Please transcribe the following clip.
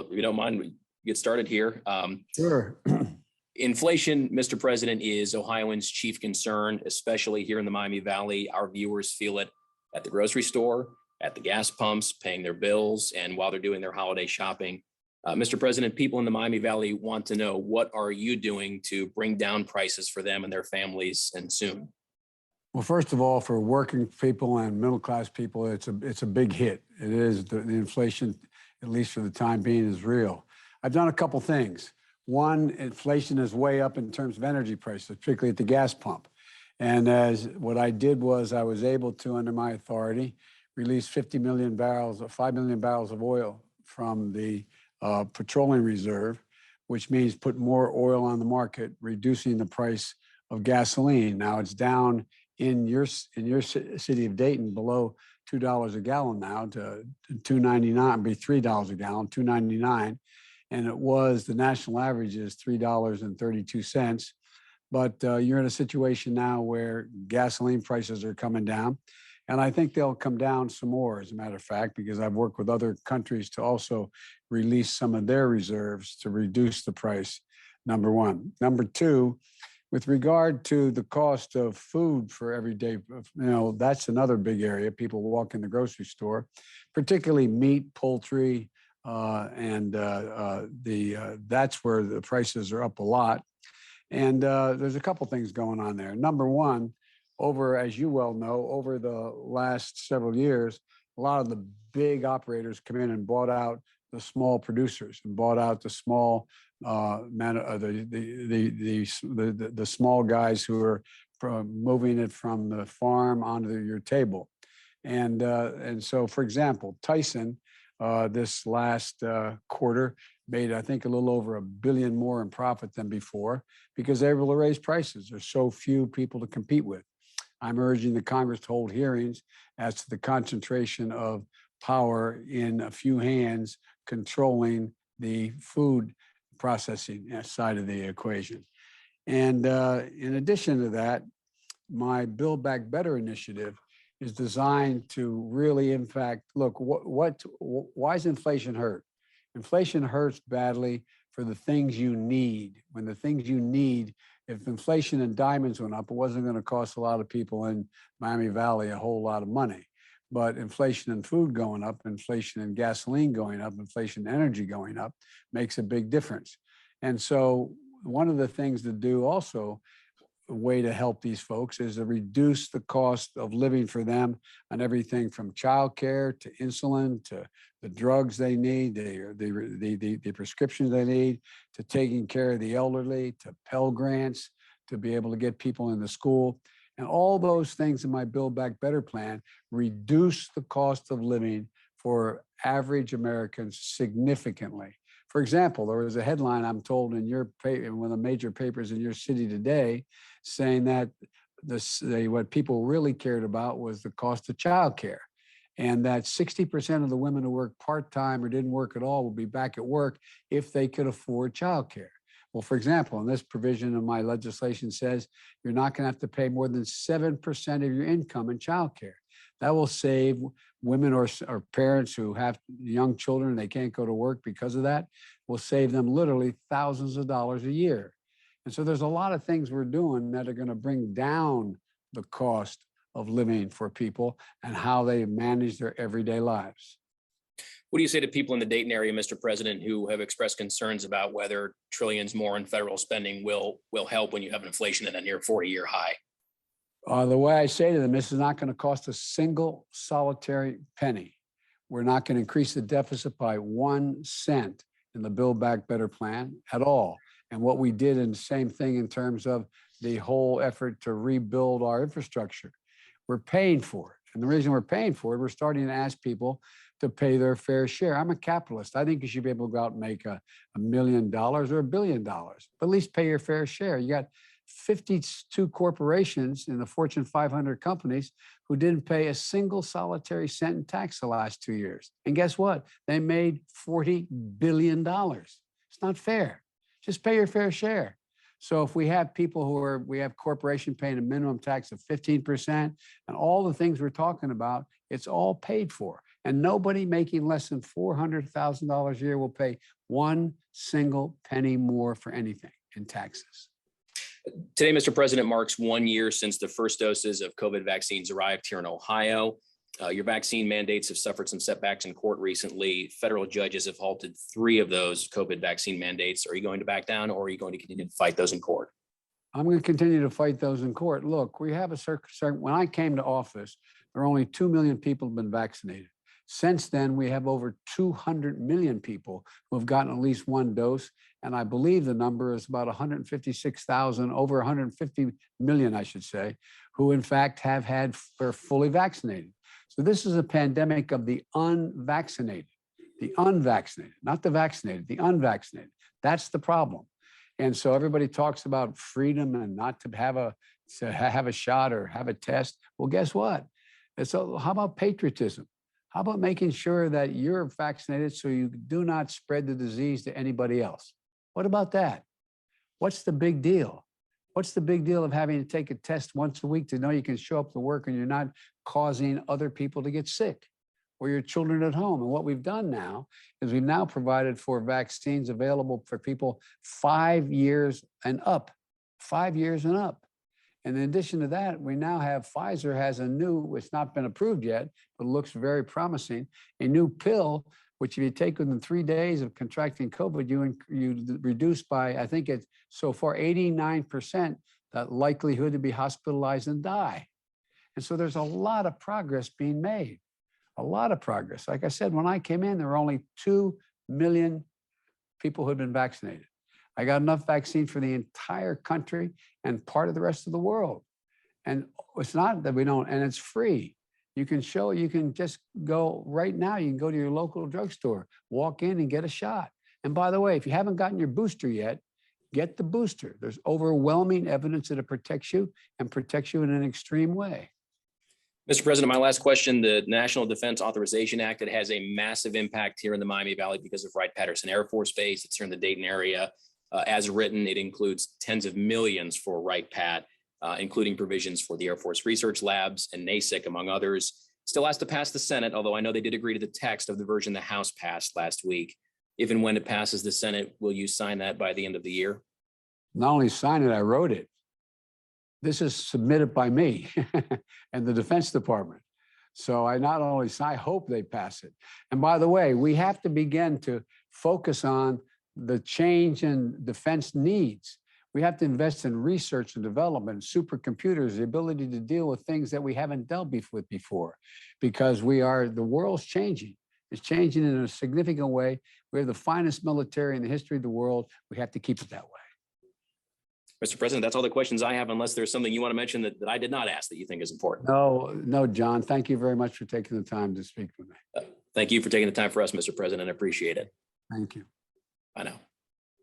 If you don't mind, we get started here. Sure. Inflation, Mr. President, is Ohioans' chief concern, especially here in the Miami Valley. Our viewers feel it at the grocery store, at the gas pumps, paying their bills, and while they're doing their holiday shopping. Mr. President, people in the Miami Valley want to know, what are you doing to bring down prices for them and their families, and soon? Well, first of all, for working people and middle-class people, it's a big hit. It is. The inflation, at least for the time being, is real. I've done a couple things. One, inflation is way up in terms of energy prices, particularly at the gas pump. And what I did was I was able to, under my authority, release 5 million barrels of oil from the petroleum reserve, which means put more oil on the market, reducing the price of gasoline. Now it's down in your city of Dayton below $2 a gallon now to $2.99, be $3 a gallon, $2.99. And it was, the national average is $3.32. But you're in a situation now where gasoline prices are coming down. And I think they'll come down some more, as a matter of fact, because I've worked with other countries to also release some of their reserves to reduce the price, number one. Number two, with regard to the cost of food for everyday, that's another big area. People walk in the grocery store, particularly meat, poultry, that's where the prices are up a lot. And there's a couple things going on there. Number one, as you well know, over the last several years, a lot of the big operators come in and bought out the small producers and bought out the small the small guys who are moving it from the farm onto your table. And so, for example, Tyson, this last quarter made, I think, a little over $1 billion more in profit than before because they're able to raise prices. There's so few people to compete with. I'm urging the Congress to hold hearings as to the concentration of power in a few hands controlling the food processing side of the equation. And in addition to that, my Build Back Better initiative is designed to really, in fact, look, why is inflation hurt? Inflation hurts badly for the things you need. When the things you need, if inflation in diamonds went up, it wasn't going to cost a lot of people in Miami Valley a whole lot of money. But inflation in food going up, inflation in gasoline going up, inflation in energy going up makes a big difference. And so one of the things to do also, a way to help these folks, is to reduce the cost of living for them on everything from childcare to insulin to the drugs they need, the prescriptions they need, to taking care of the elderly, to Pell Grants, to be able to get people into school. And all those things in my Build Back Better plan reduce the cost of living for average Americans significantly. For example, there was a headline, I'm told, in one of the major papers in your city today, saying that what people really cared about was the cost of childcare, and that 60% of the women who work part-time or didn't work at all would be back at work if they could afford childcare. Well, for example, in this provision of my legislation says you're not going to have to pay more than 7% of your income in childcare. That will save women or parents who have young children and they can't go to work because of that, will save them literally thousands of dollars a year. And so there's a lot of things we're doing that are going to bring down the cost of living for people and how they manage their everyday lives. What do you say to people in the Dayton area, Mr. President, who have expressed concerns about whether trillions more in federal spending will help when you have inflation at a near 40-year high? The way I say to them, this is not going to cost a single solitary penny. We're not going to increase the deficit by 1 cent in the Build Back Better plan at all. And what we did, in the same thing in terms of the whole effort to rebuild our infrastructure, we're paying for it. And the reason we're paying for it, we're starting to ask people to pay their fair share. I'm a capitalist. I think you should be able to go out and make $1 million or $1 billion, but at least pay your fair share. You got 52 corporations in the Fortune 500 companies who didn't pay a single solitary cent in tax the last 2 years. And guess what? They made $40 billion. It's not fair. Just pay your fair share. So if we have people we have corporation paying a minimum tax of 15% and all the things we're talking about, it's all paid for. And nobody making less than $400,000 a year will pay one single penny more for anything in taxes. Today, Mr. President, marks 1 year since the first doses of COVID vaccines arrived here in Ohio. Your vaccine mandates have suffered some setbacks in court recently. Federal judges have halted 3 of those COVID vaccine mandates. Are you going to back down, or are you going to continue to fight those in court? I'm going to continue to fight those in court. Look, we have when I came to office, there were only 2 million people who have been vaccinated. Since then, we have over 200 million people who have gotten at least 1 dose. And I believe the number is about 156,000, over 150 million, I should say, who in fact are fully vaccinated. So this is a pandemic of the unvaccinated, not the vaccinated, the unvaccinated. That's the problem. And so everybody talks about freedom and not to have a shot or have a test. Well, guess what? So how about patriotism? How about making sure that you're vaccinated so you do not spread the disease to anybody else? What about that? What's the big deal? What's the big deal of having to take a test once a week to know you can show up to work and you're not causing other people to get sick or your children at home? And what we've done now is we've now provided for vaccines available for people 5 years and up, 5 years and up. And in addition to that, we now have Pfizer has a new, it's not been approved yet, but looks very promising, a new pill, which if you take within 3 days of contracting COVID, you reduce by, I think it's so far 89% the likelihood to be hospitalized and die. And so there's a lot of progress being made, a lot of progress. Like I said, when I came in, there were only 2 million people who had been vaccinated. I got enough vaccine for the entire country and part of the rest of the world. And it's not that we don't, and it's free. You can just go right now, you can go to your local drugstore, walk in and get a shot. And by the way, if you haven't gotten your booster yet, get the booster. There's overwhelming evidence that it protects you and protects you in an extreme way. Mr. President, my last question, the National Defense Authorization Act, it has a massive impact here in the Miami Valley because of Wright-Patterson Air Force Base. It's here in the Dayton area. As written, it includes tens of millions for Wright-Pat, including provisions for the Air Force Research Labs and NASIC, among others. Still has to pass the Senate, although I know they did agree to the text of the version the House passed last week. If and when it passes the Senate, will you sign that by the end of the year? Not only sign it, I wrote it. This is submitted by me and the Defense Department. So I not only I hope they pass it. And by the way, we have to begin to focus on the change in defense needs. We have to invest in research and development, supercomputers, the ability to deal with things that we haven't dealt with before, because the world's changing. It's changing in a significant way. We have the finest military in the history of the world. We have to keep it that way. Mr. President, that's all the questions I have, unless there's something you want to mention that I did not ask that you think is important. No, John, thank you very much for taking the time to speak with me. Thank you for taking the time for us, Mr. President. I appreciate it. Thank you. Bye now.